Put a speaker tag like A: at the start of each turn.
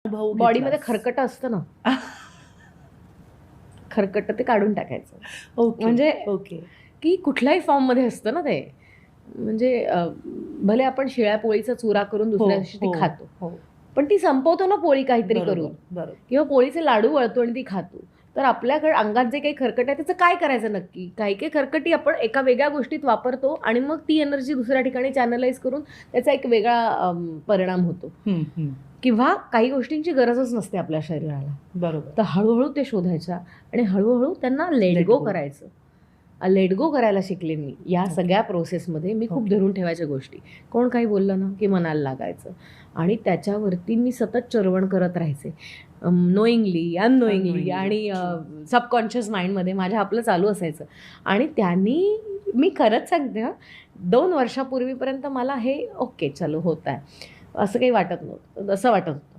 A: बॉडीमध्ये खरकट असतं ना, खरकट ते काढून टाकायचं.
B: ओके
A: म्हणजे
B: ओके
A: की कुठल्याही फॉर्ममध्ये असतं ना ते. म्हणजे भले आपण शिळ्या पोळीचा चुरा करून दुसऱ्या दिवशी ती खातो,
B: हो
A: पण ती संपवतो ना पोळी काहीतरी
B: बरोबर
A: करून,
B: बरोबर
A: किंवा पोळीचे लाडू वळतो आणि ती खातो. तर आपल्याकडे अंगात जे काही खरकट आहे त्याचं काय करायचं नक्की? काही काही खरकटी आपण एका वेगळ्या गोष्टीत वापरतो आणि मग ती एनर्जी दुसऱ्या ठिकाणी चॅनलाइज करून त्याचा एक वेगळा परिणाम होतो. किंवा काही गोष्टींची गरजच नसते आपल्या शरीराला.
B: बरोबर.
A: तर हळूहळू ते शोधायच्या आणि हळूहळू त्यांना लेट गो करायचं. लेट गो करायला शिकले मी या सगळ्या प्रोसेसमध्ये. मी खूप धरून ठेवायच्या गोष्टी. कोण काही बोललं ना की मनाला लागायचं आणि त्याच्यावरती मी सतत चरवण करत राहायचे. नोईंगली, अननोईंगली आणि सबकॉन्शियस माइंडमध्ये माझ्या आपलं चालू असायचं. आणि त्यांनी मी खरंच सांगते 2 वर्षापूर्वीपर्यंत मला हे ओके चलो होत आहे असं काही वाटत नव्हतं. असं वाटत होतं